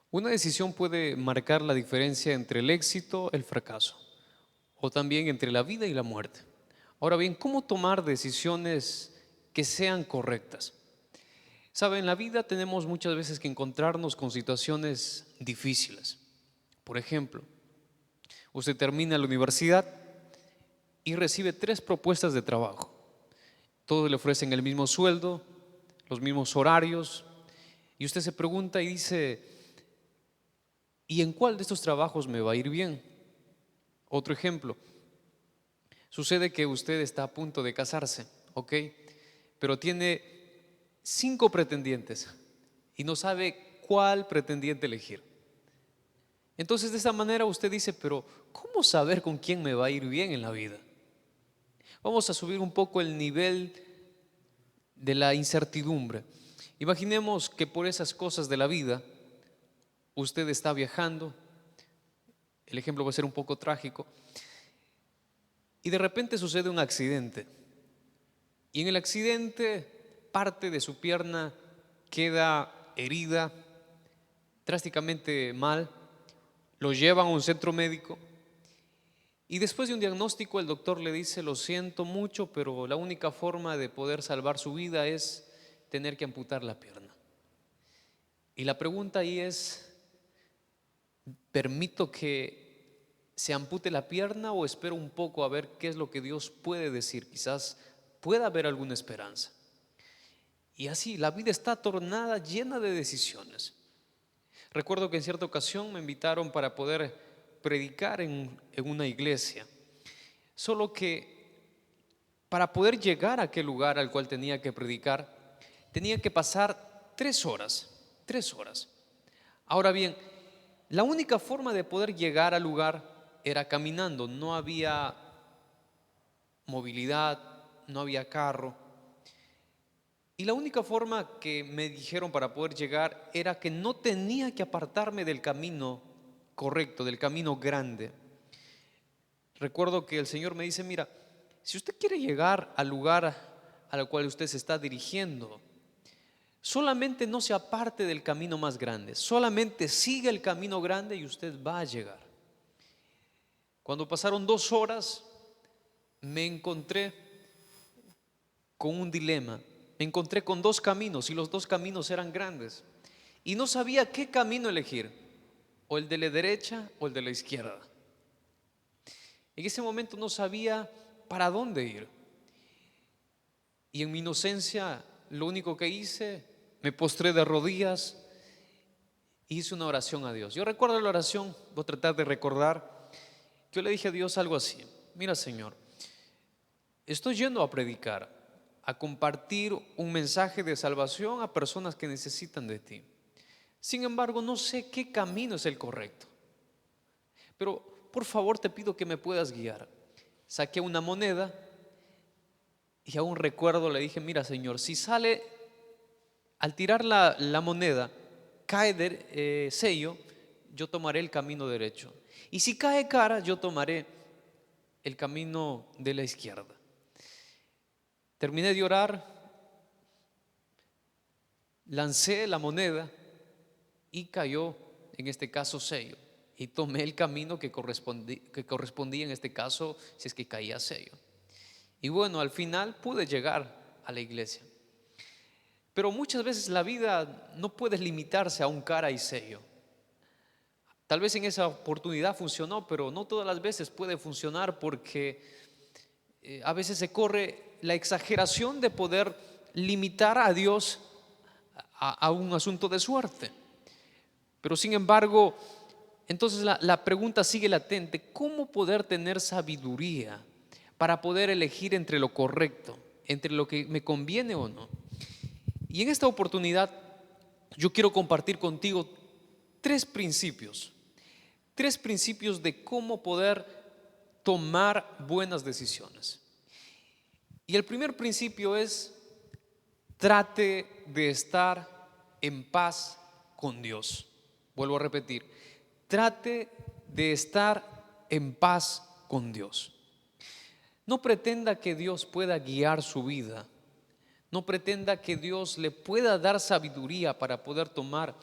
Una decisión puede marcar la diferencia entre el éxito y el fracaso, o también entre la vida y la muerte. Ahora bien, ¿cómo tomar decisiones que sean correctas? Sabe, en la vida tenemos muchas veces que encontrarnos con situaciones difíciles. Por ejemplo, usted termina la universidad y recibe 3 propuestas de trabajo. Todos le ofrecen el mismo sueldo, los mismos horarios, y usted se pregunta y dice: ¿y en cuál de estos trabajos me va a ir bien? Otro ejemplo: sucede que usted está a punto de casarse, ¿ok? Pero tiene 5 pretendientes y no sabe cuál pretendiente elegir. Entonces, de esta manera usted dice: pero ¿cómo saber con quién me va a ir bien en la vida? Vamos a subir un poco el nivel de la incertidumbre. Imaginemos que por esas cosas de la vida usted está viajando. El ejemplo va a ser un poco trágico. Y de repente sucede un accidente. Y en el accidente parte de su pierna queda herida, drásticamente mal. Lo llevan a un centro médico y después de un diagnóstico el doctor le dice: lo siento mucho, pero la única forma de poder salvar su vida es tener que amputar la pierna. Y la pregunta ahí es: ¿permito que se ampute la pierna o espero un poco a ver qué es lo que Dios puede decir? Quizás pueda haber alguna esperanza. Y así, la vida está tornada, llena de decisiones. Recuerdo que en cierta ocasión me invitaron para poder predicar en una iglesia. Solo que para poder llegar a aquel lugar al cual tenía que predicar, tenía que pasar 3 horas. 3 horas. Ahora bien, la única forma de poder llegar al lugar era caminando. No había movilidad, no había carro. Y la única forma que me dijeron para poder llegar era que no tenía que apartarme del camino correcto, del camino grande. Recuerdo que el Señor me dice: mira, si usted quiere llegar al lugar al cual usted se está dirigiendo, solamente no se aparte del camino más grande, solamente siga el camino grande y usted va a llegar. Cuando pasaron 2 horas, me encontré con un dilema. Me encontré con 2 caminos y los 2 caminos eran grandes. Y no sabía qué camino elegir, o el de la derecha o el de la izquierda. En ese momento no sabía para dónde ir. Y en mi inocencia, lo único que hice, me postré de rodillas e hice una oración a Dios. Yo recuerdo la oración, voy a tratar de recordar. Yo le dije a Dios algo así: mira, Señor, estoy yendo a predicar, a compartir un mensaje de salvación a personas que necesitan de ti. Sin embargo, no sé qué camino es el correcto, pero por favor te pido que me puedas guiar. Saqué una moneda y aún recuerdo, le dije: mira, Señor, si sale, al tirar la moneda, cae de sello, yo tomaré el camino derecho. Y si cae cara, yo tomaré el camino de la izquierda. Terminé de orar, lancé la moneda y cayó, en este caso, sello. Y tomé el camino que correspondía en este caso, si es que caía sello. Y bueno, al final pude llegar a la iglesia. Pero muchas veces la vida no puede limitarse a un cara y sello. Tal vez en esa oportunidad funcionó, pero no todas las veces puede funcionar, porque a veces se corre la exageración de poder limitar a Dios a un asunto de suerte. Pero sin embargo, entonces la pregunta sigue latente: ¿cómo poder tener sabiduría para poder elegir entre lo correcto, entre lo que me conviene o no? Y en esta oportunidad yo quiero compartir contigo 3 principios, 3 principios de cómo poder tomar buenas decisiones. Y el primer principio es: trate de estar en paz con Dios. Vuelvo a repetir: trate de estar en paz con Dios. No pretenda que Dios pueda guiar su vida. No pretenda que Dios le pueda dar sabiduría para poder tomar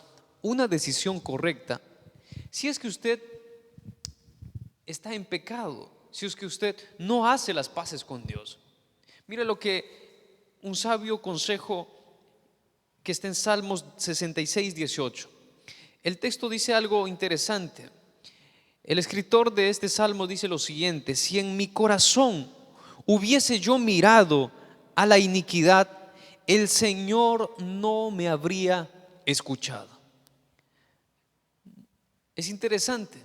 una decisión correcta si es que usted está en pecado, si es que usted no hace las paces con Dios. Mire lo que un sabio consejo que está en Salmos 66, 18. El texto dice algo interesante. El escritor de este salmo dice lo siguiente: si en mi corazón hubiese yo mirado a la iniquidad, el Señor no me habría escuchado. Es interesante.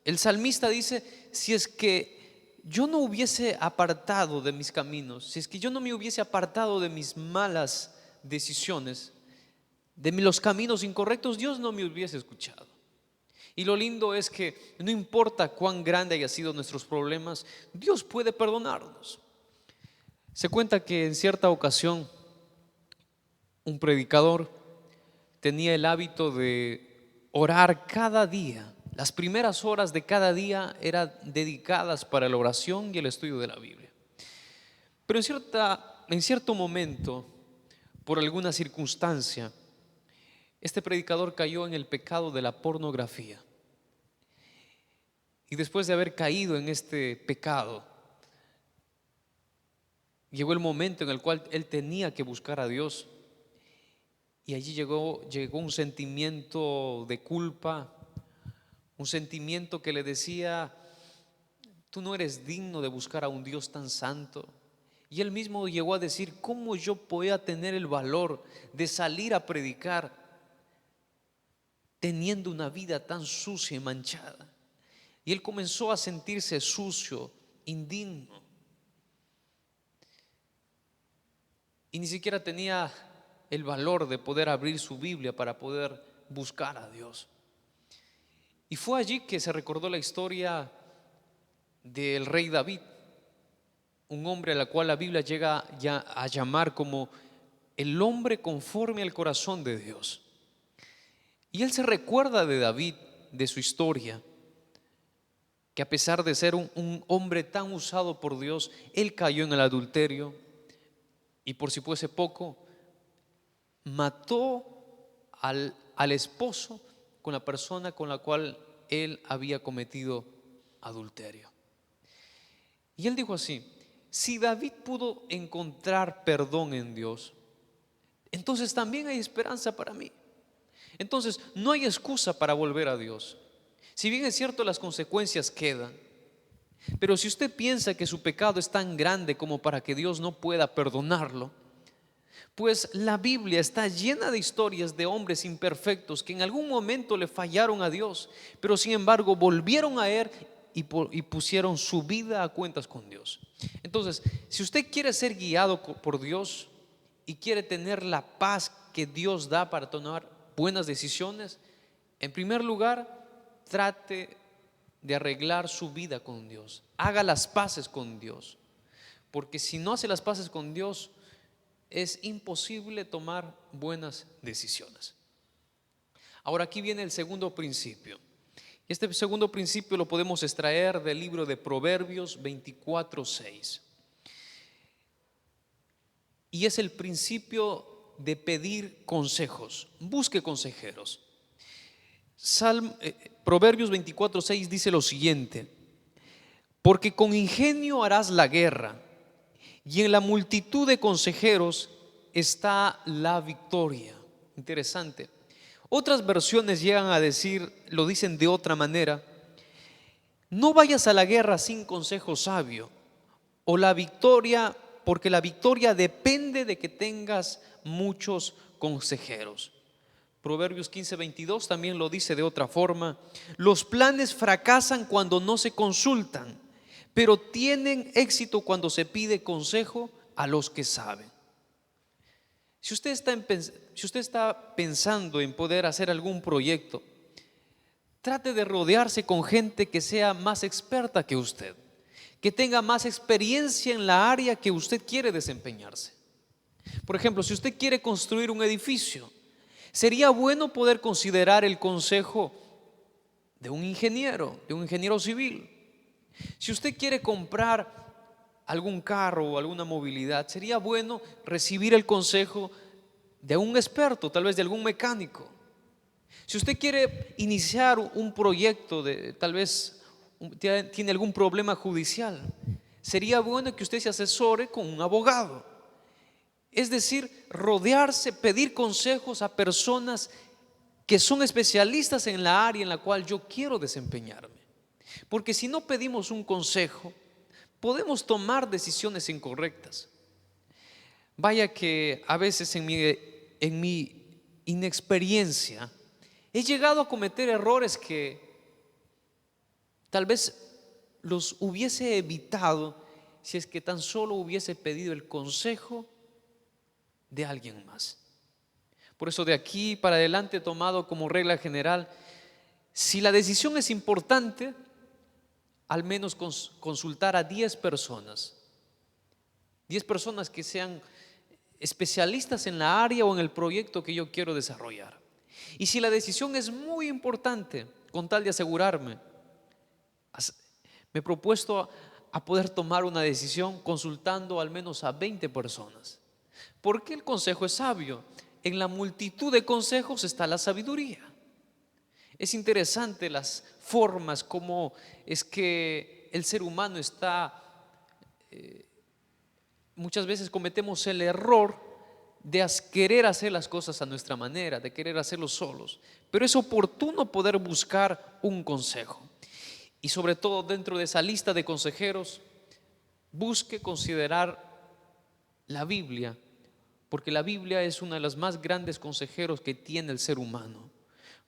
El salmista dice: si es que yo no hubiese apartado de mis caminos, si es que yo no me hubiese apartado de mis malas decisiones, de los caminos incorrectos, Dios no me hubiese escuchado. Y lo lindo es que no importa cuán grande haya sido nuestros problemas, Dios puede perdonarnos. Se cuenta que en cierta ocasión un predicador tenía el hábito de orar cada día. Las primeras horas de cada día eran dedicadas para la oración y el estudio de la Biblia. Pero en cierto momento, por alguna circunstancia, este predicador cayó en el pecado de la pornografía. Y después de haber caído en este pecado, llegó el momento en el cual él tenía que buscar a Dios. Y allí llegó un sentimiento de culpa, un sentimiento que le decía: tú no eres digno de buscar a un Dios tan santo. Y él mismo llegó a decir: ¿cómo yo podía tener el valor de salir a predicar teniendo una vida tan sucia y manchada? Y él comenzó a sentirse sucio, indigno. Y ni siquiera tenía el valor de poder abrir su Biblia para poder buscar a Dios. Y fue allí que se recordó la historia del rey David, un hombre al cual la Biblia llega ya a llamar como el hombre conforme al corazón de Dios. Y él se recuerda de David, de su historia, que a pesar de ser un hombre tan usado por Dios, él cayó en el adulterio y, por si fuese poco, mató al esposo con la persona con la cual él había cometido adulterio. Y él dijo así: si David pudo encontrar perdón en Dios, entonces también hay esperanza para mí. Entonces no hay excusa para volver a Dios. Si bien es cierto, las consecuencias quedan, pero si usted piensa que su pecado es tan grande como para que Dios no pueda perdonarlo, pues la Biblia está llena de historias de hombres imperfectos que en algún momento le fallaron a Dios, pero sin embargo volvieron a Él y pusieron su vida a cuentas con Dios. Entonces, si usted quiere ser guiado por Dios y quiere tener la paz que Dios da para tomar buenas decisiones, en primer lugar, trate de arreglar su vida con Dios. Haga las paces con Dios, porque si no hace las paces con Dios, es imposible tomar buenas decisiones. Ahora aquí viene el segundo principio. Este segundo principio lo podemos extraer del libro de Proverbios 24:6. Y es el principio de pedir consejos. Busque consejeros. Proverbios 24:6 dice lo siguiente: porque con ingenio harás la guerra, y en la multitud de consejeros está la victoria. Interesante. Otras versiones llegan a decir, lo dicen de otra manera: no vayas a la guerra sin consejo sabio, o la victoria, porque la victoria depende de que tengas muchos consejeros. Proverbios 15:22 también lo dice de otra forma: los planes fracasan cuando no se consultan, pero tienen éxito cuando se pide consejo a los que saben. Si usted está pensando en poder hacer algún proyecto, trate de rodearse con gente que sea más experta que usted, que tenga más experiencia en la área que usted quiere desempeñarse. Por ejemplo, si usted quiere construir un edificio, sería bueno poder considerar el consejo de un ingeniero civil. Si usted quiere comprar algún carro o alguna movilidad, sería bueno recibir el consejo de un experto, tal vez de algún mecánico. Si usted quiere iniciar un proyecto tal vez tiene algún problema judicial, sería bueno que usted se asesore con un abogado. Es decir, rodearse, pedir consejos a personas que son especialistas en la área en la cual yo quiero desempeñarme. Porque si no pedimos un consejo, podemos tomar decisiones incorrectas. Vaya que a veces en mi inexperiencia he llegado a cometer errores que tal vez los hubiese evitado si es que tan solo hubiese pedido el consejo de alguien más. Por eso de aquí para adelante he tomado como regla general, si la decisión es importante, al menos consultar a 10 personas. 10 personas que sean especialistas en la área o en el proyecto que yo quiero desarrollar. Y si la decisión es muy importante, con tal de asegurarme, me he propuesto a poder tomar una decisión consultando al menos a 20 personas. Porque el consejo es sabio. En la multitud de consejos está la sabiduría. Es interesante las formas como es que el ser humano está, muchas veces cometemos el error de querer hacer las cosas a nuestra manera, de querer hacerlo solos. Pero es oportuno poder buscar un consejo. Y sobre todo dentro de esa lista de consejeros, busque considerar la Biblia, porque la Biblia es uno de los más grandes consejeros que tiene el ser humano,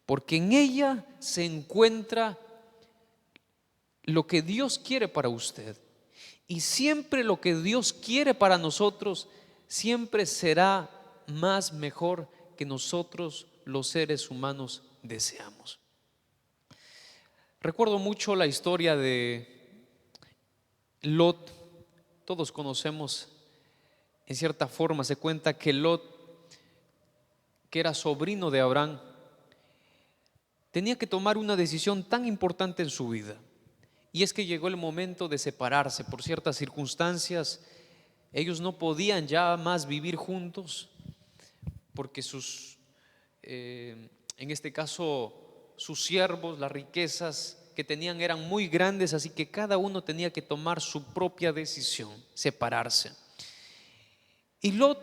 porque en ella se encuentra lo que Dios quiere para usted. Y siempre lo que Dios quiere para nosotros siempre será más mejor que nosotros los seres humanos deseamos. Recuerdo mucho la historia de Lot. Todos conocemos, en cierta forma se cuenta que Lot, que era sobrino de Abraham, tenía que tomar una decisión tan importante en su vida. Y es que llegó el momento de separarse por ciertas circunstancias. Ellos no podían ya más vivir juntos porque en este caso, sus siervos, las riquezas que tenían eran muy grandes, así que cada uno tenía que tomar su propia decisión, separarse. Y Lot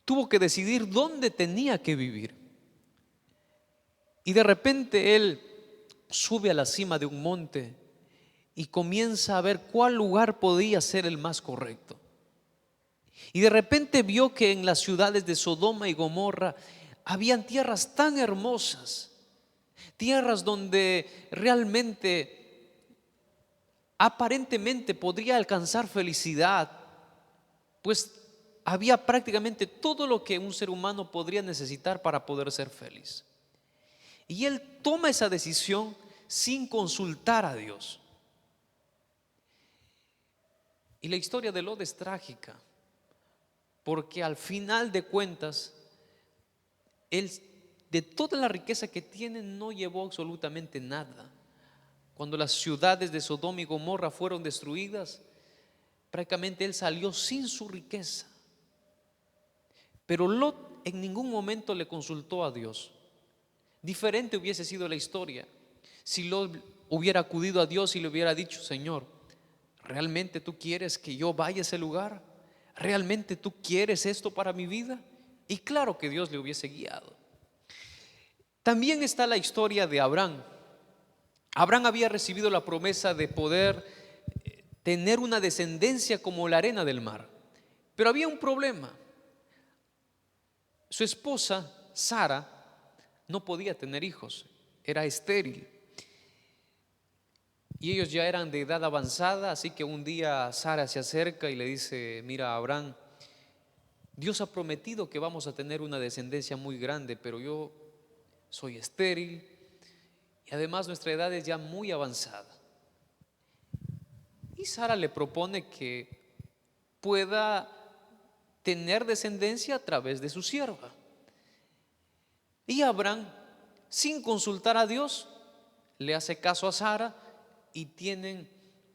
tuvo que decidir dónde tenía que vivir. Y de repente él sube a la cima de un monte y comienza a ver cuál lugar podía ser el más correcto. Y de repente vio que en las ciudades de Sodoma y Gomorra habían tierras tan hermosas, tierras donde realmente aparentemente podría alcanzar felicidad, pues había prácticamente todo lo que un ser humano podría necesitar para poder ser feliz. Y él toma esa decisión sin consultar a Dios. Y la historia de Lot es trágica, porque al final de cuentas, él de toda la riqueza que tiene no llevó absolutamente nada. Cuando las ciudades de Sodoma y Gomorra fueron destruidas, prácticamente él salió sin su riqueza. Pero Lot en ningún momento le consultó a Dios. Diferente hubiese sido la historia si Lot hubiera acudido a Dios y le hubiera dicho: Señor, ¿realmente tú quieres que yo vaya a ese lugar? ¿Realmente tú quieres esto para mi vida? Y claro que Dios le hubiese guiado. También está la historia de Abraham. Abraham había recibido la promesa de poder tener una descendencia como la arena del mar. Pero había un problema. Su esposa, Sara, no podía tener hijos, era estéril. Y ellos ya eran de edad avanzada, así que un día Sara se acerca y le dice: mira, Abraham, Dios ha prometido que vamos a tener una descendencia muy grande, pero yo soy estéril y además nuestra edad es ya muy avanzada. Y Sara le propone que pueda tener descendencia a través de su sierva. Y Abraham, sin consultar a Dios, le hace caso a Sara y tienen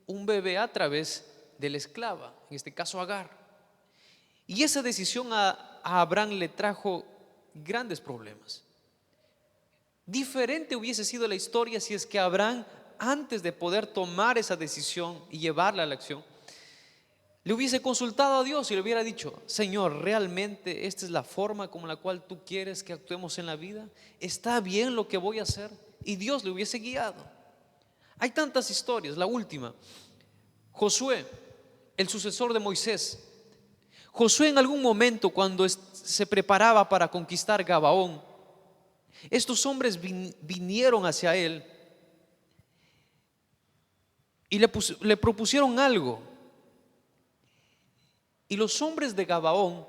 un bebé a través de la esclava, en este caso Agar. Y esa decisión a Abraham le trajo grandes problemas, Diferente hubiese sido la historia si es que Abraham, antes de poder tomar esa decisión y llevarla a la acción, le hubiese consultado a Dios y le hubiera dicho: Señor, ¿realmente esta es la forma como la cual tú quieres que actuemos en la vida? ¿Está bien lo que voy a hacer? Y Dios le hubiese guiado. Hay tantas historias. La última, Josué, el sucesor de Moisés. Josué, en algún momento, cuando se preparaba para conquistar Gabaón, estos hombres vinieron hacia él y le propusieron algo. Y los hombres de Gabaón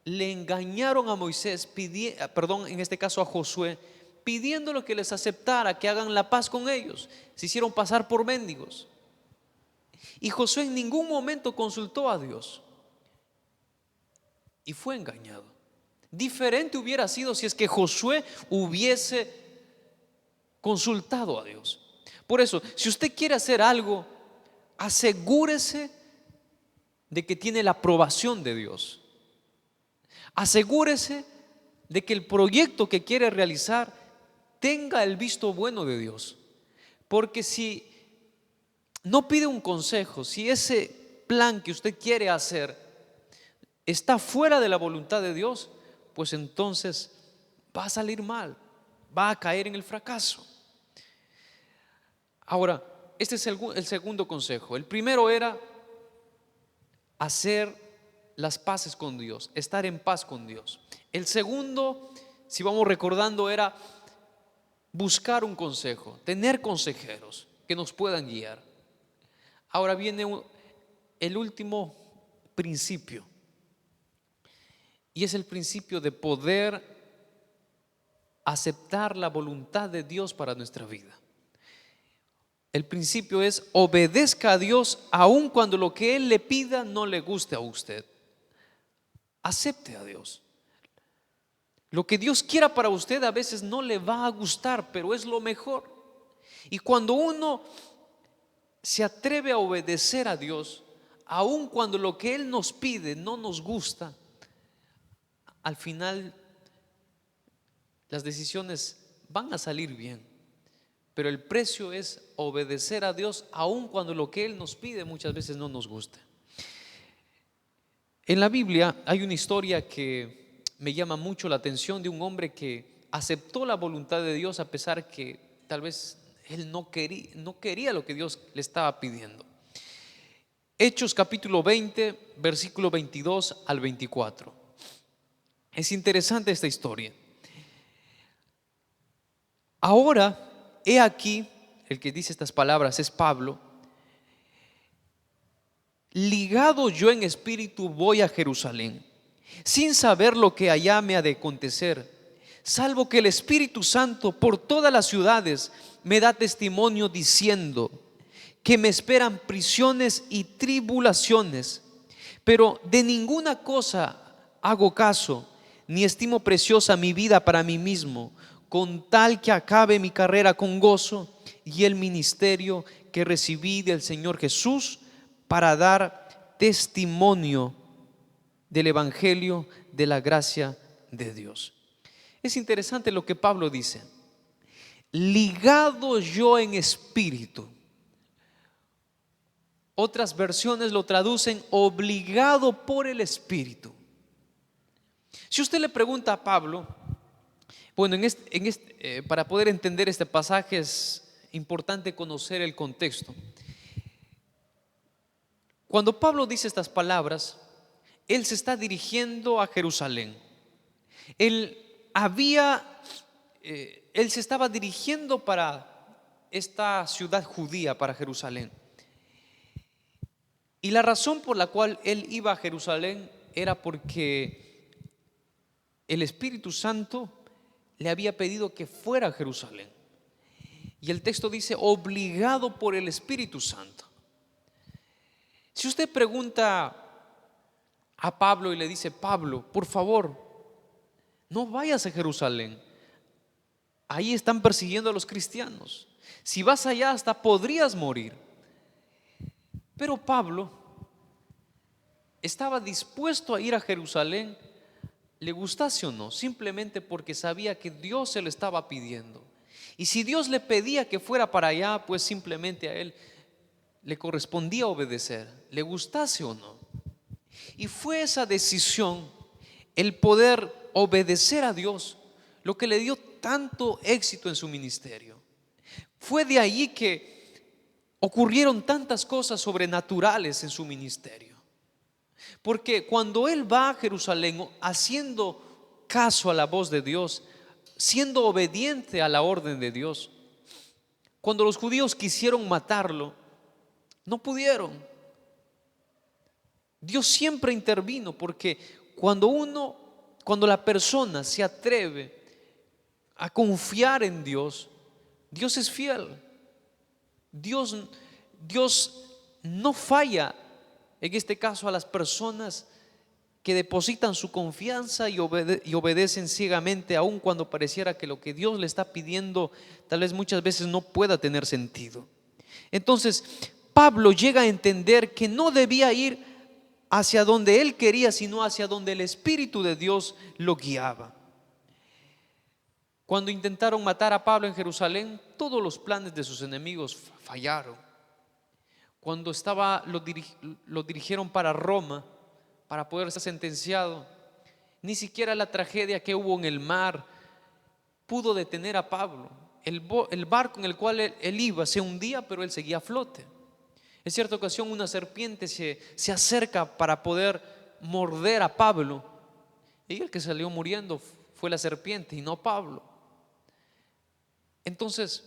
le engañaron a Moisés, en este caso a Josué, pidiéndole que les aceptara, que hagan la paz con ellos. Se hicieron pasar por mendigos. Y Josué en ningún momento consultó a Dios y fue engañado. Diferente hubiera sido si es que Josué hubiese consultado a Dios. Por eso, si usted quiere hacer algo, asegúrese de que tiene la aprobación de Dios. Asegúrese de que el proyecto que quiere realizar tenga el visto bueno de Dios. Porque si no pide un consejo, si ese plan que usted quiere hacer está fuera de la voluntad de Dios, pues entonces va a salir mal, va a caer en el fracaso. Ahora, este es el segundo consejo. El primero era hacer las paces con Dios, estar en paz con Dios. El segundo, si vamos recordando, era buscar un consejo, tener consejeros que nos puedan guiar. Ahora viene el último principio, y es el principio de poder aceptar la voluntad de Dios para nuestra vida. El principio es: obedezca a Dios aun cuando lo que Él le pida no le guste a usted. Acepte a Dios. Lo que Dios quiera para usted a veces no le va a gustar, pero es lo mejor. Y cuando uno se atreve a obedecer a Dios, aun cuando lo que Él nos pide no nos gusta, al final las decisiones van a salir bien. Pero el precio es obedecer a Dios aun cuando lo que Él nos pide muchas veces no nos gusta. En la Biblia hay una historia que me llama mucho la atención, de un hombre que aceptó la voluntad de Dios a pesar que tal vez él no quería lo que Dios le estaba pidiendo. Hechos capítulo 20, versículo 22 al 24. Es interesante esta historia. Ahora, he aquí, el que dice estas palabras es Pablo: ligado yo en espíritu voy a Jerusalén, sin saber lo que allá me ha de acontecer, salvo que el Espíritu Santo por todas las ciudades me da testimonio diciendo que me esperan prisiones y tribulaciones. Pero de ninguna cosa hago caso, ni estimo preciosa mi vida para mí mismo, con tal que acabe mi carrera con gozo y el ministerio que recibí del Señor Jesús, para dar testimonio del evangelio de la gracia de Dios. Es interesante lo que Pablo dice: ligado yo en espíritu. Otras versiones lo traducen: obligado por el Espíritu. Si usted le pregunta a Pablo, bueno, para poder entender este pasaje es importante conocer el contexto. Cuando Pablo dice estas palabras, él se está dirigiendo a Jerusalén. Él se estaba dirigiendo para esta ciudad judía, para Jerusalén. Y la razón por la cual él iba a Jerusalén era porque el Espíritu Santo le había pedido que fuera a Jerusalén. Y el texto dice: obligado por el Espíritu Santo. Si usted pregunta a Pablo y le dice: Pablo, por favor, no vayas a Jerusalén, ahí están persiguiendo a los cristianos, si vas allá hasta podrías morir. Pero Pablo estaba dispuesto a ir a Jerusalén le gustase o no, simplemente porque sabía que Dios se lo estaba pidiendo. Y si Dios le pedía que fuera para allá, pues simplemente a él le correspondía obedecer, le gustase o no. Y fue esa decisión, el poder obedecer a Dios, lo que le dio tanto éxito en su ministerio. Fue de allí que ocurrieron tantas cosas sobrenaturales en su ministerio. Porque cuando él va a Jerusalén haciendo caso a la voz de Dios, siendo obediente a la orden de Dios, cuando los judíos quisieron matarlo, no pudieron. Dios siempre intervino, porque cuando la persona se atreve a confiar en Dios, Dios es fiel. Dios, Dios no falla, en este caso, a las personas que depositan su confianza y obedecen ciegamente, aun cuando pareciera que lo que Dios le está pidiendo tal vez muchas veces no pueda tener sentido. Entonces Pablo llega a entender que no debía ir hacia donde él quería, sino hacia donde el Espíritu de Dios lo guiaba. Cuando intentaron matar a Pablo en Jerusalén, todos los planes de sus enemigos fallaron. Cuando lo dirigieron para Roma para poder ser sentenciado, ni siquiera la tragedia que hubo en el mar pudo detener a Pablo. El barco en el cual él iba se hundía, pero él seguía a flote. En cierta ocasión una serpiente se acerca para poder morder a Pablo, y el que salió muriendo fue la serpiente y no Pablo. Entonces,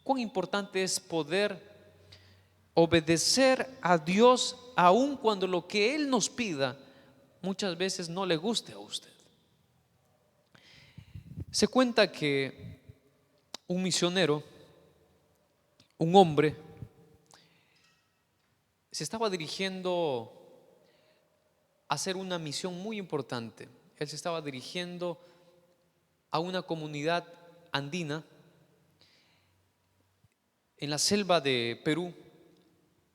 cuán importante es poder obedecer a Dios aun cuando lo que Él nos pida muchas veces no le guste a usted. Se cuenta que un misionero, un hombre, se estaba dirigiendo a hacer una misión muy importante. Él se estaba dirigiendo a una comunidad andina en la selva de Perú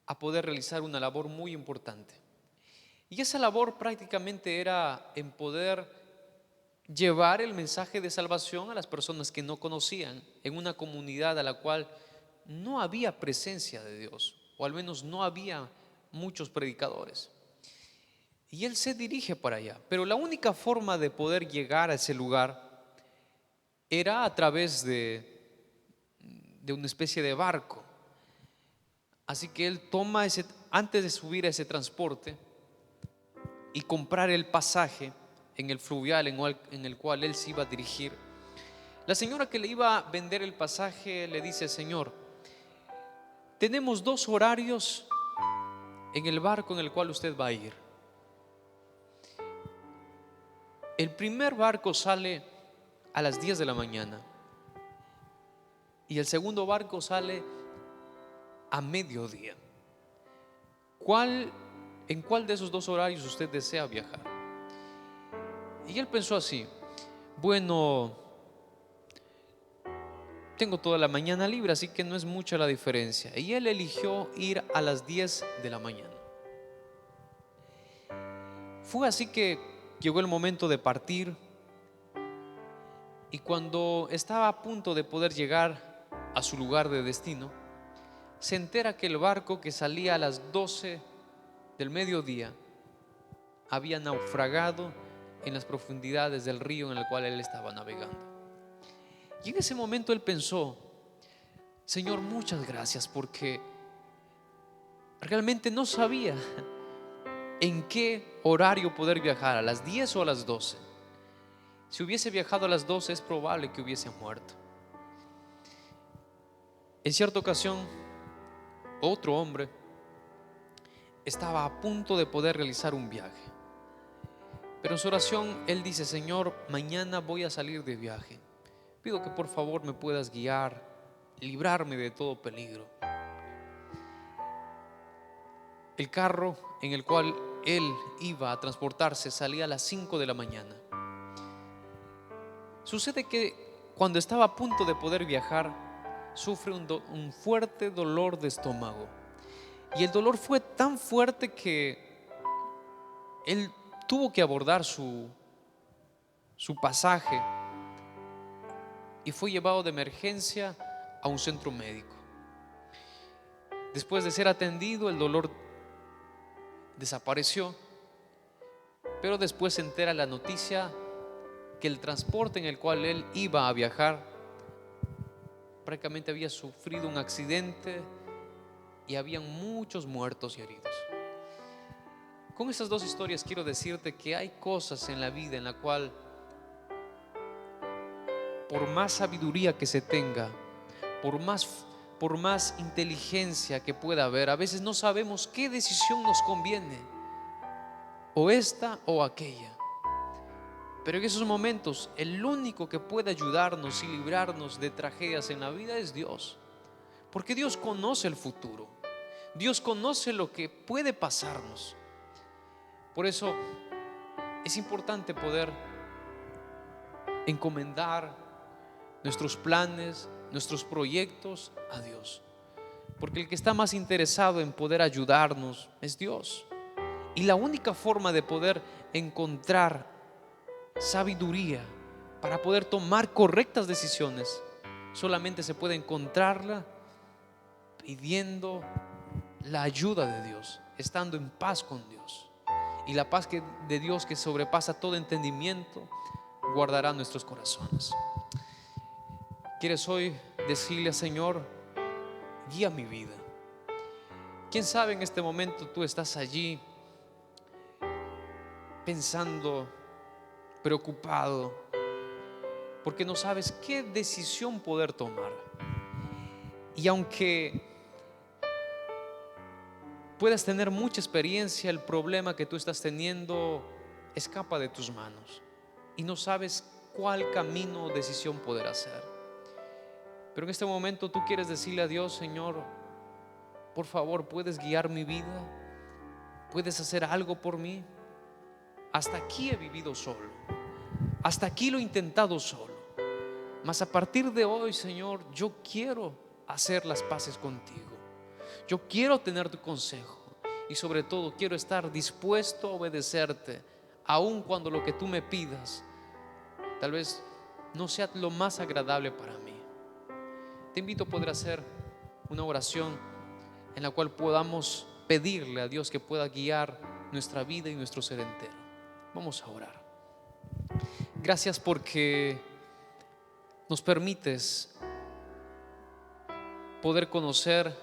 a poder realizar una labor muy importante. Y esa labor prácticamente era en poder llevar el mensaje de salvación a las personas que no conocían, en una comunidad a la cual no había presencia de Dios, o al menos no había muchos predicadores. Y él se dirige para allá, pero la única forma de poder llegar a ese lugar era a través de una especie de barco. Así que él toma antes de subir a ese transporte y comprar el pasaje en el fluvial en el cual él se iba a dirigir, la señora que le iba a vender el pasaje le dice: Señor, tenemos 2 horarios en el barco en el cual usted va a ir. El primer barco sale a las 10 de la mañana y el segundo barco sale a mediodía. ¿En cuál de esos 2 horarios usted desea viajar? Y él pensó así: bueno, tengo toda la mañana libre, así que no es mucha la diferencia. Y él eligió ir a las 10 de la mañana. Fue así que llegó el momento de partir, y cuando estaba a punto de poder llegar a su lugar de destino, se entera que el barco que salía a las 12 del mediodía había naufragado en las profundidades del río en el cual él estaba navegando. Y en ese momento él pensó: Señor, muchas gracias, porque realmente no sabía en qué horario poder viajar, a las 10 o a las 12. Si hubiese viajado a las 12 es probable que hubiese muerto. En cierta ocasión, otro hombre estaba a punto de poder realizar un viaje, pero en su oración él dice: Señor, mañana voy a salir de viaje, pido que por favor me puedas guiar, librarme de todo peligro. El carro en el cual él iba a transportarse salía a las 5 de la mañana. Sucede que cuando estaba a punto de poder viajar, sufre un fuerte dolor de estómago. Y el dolor fue tan fuerte que él tuvo que abordar su su pasaje y fue llevado de emergencia a un centro médico. Después de ser atendido, el dolor desapareció, pero después se entera la noticia que el transporte en el cual él iba a viajar prácticamente había sufrido un accidente y habían muchos muertos y heridos. Con estas dos historias quiero decirte que hay cosas en la vida en la cual, por más sabiduría que se tenga, por más inteligencia que pueda haber, a veces no sabemos qué decisión nos conviene, o esta o aquella. Pero en esos momentos el único que puede ayudarnos y librarnos de tragedias en la vida es Dios. Porque Dios conoce el futuro, Dios conoce lo que puede pasarnos. Por eso es importante poder encomendar nuestros planes, nuestros proyectos a Dios. Porque el que está más interesado en poder ayudarnos es Dios. Y la única forma de poder encontrar sabiduría para poder tomar correctas decisiones solamente se puede encontrarla pidiendo la ayuda de Dios, estando en paz con Dios. Y la paz de Dios, que sobrepasa todo entendimiento, guardará nuestros corazones. ¿Quieres hoy decirle al Señor: guía mi vida? Quién sabe, en este momento tú estás allí pensando, preocupado, porque no sabes qué decisión poder tomar. Y aunque puedas tener mucha experiencia, el problema que tú estás teniendo escapa de tus manos y no sabes cuál camino o decisión poder hacer. Pero en este momento tú quieres decirle a Dios: Señor, por favor, ¿puedes guiar mi vida? ¿Puedes hacer algo por mí? Hasta aquí he vivido solo, hasta aquí lo he intentado solo, mas a partir de hoy, Señor, yo quiero hacer las paces contigo. Yo quiero tener tu consejo y sobre todo quiero estar dispuesto a obedecerte, aun cuando lo que tú me pidas tal vez no sea lo más agradable para mí. Te invito a poder hacer una oración en la cual podamos pedirle a Dios que pueda guiar nuestra vida y nuestro ser entero. Vamos a orar. Gracias porque nos permites poder conocer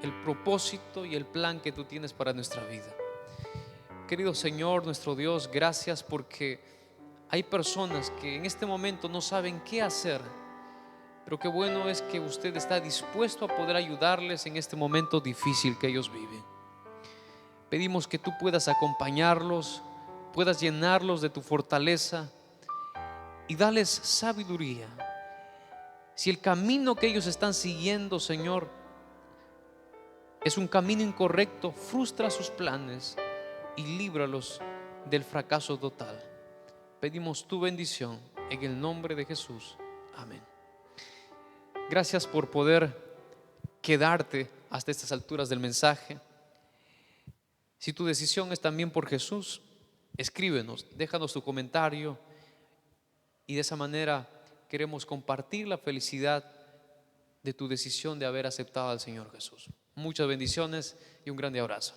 el propósito y el plan que tú tienes para nuestra vida. Querido Señor, nuestro Dios, gracias porque hay personas que en este momento no saben qué hacer, pero qué bueno es que usted está dispuesto a poder ayudarles en este momento difícil que ellos viven. Pedimos que tú puedas acompañarlos, puedas llenarlos de tu fortaleza y darles sabiduría. Si el camino que ellos están siguiendo, Señor, es un camino incorrecto, frustra sus planes y líbralos del fracaso total. Pedimos tu bendición en el nombre de Jesús. Amén. Gracias por poder quedarte hasta estas alturas del mensaje. Si tu decisión es también por Jesús, escríbenos, déjanos tu comentario y de esa manera queremos compartir la felicidad de tu decisión de haber aceptado al Señor Jesús. Muchas bendiciones y un grande abrazo.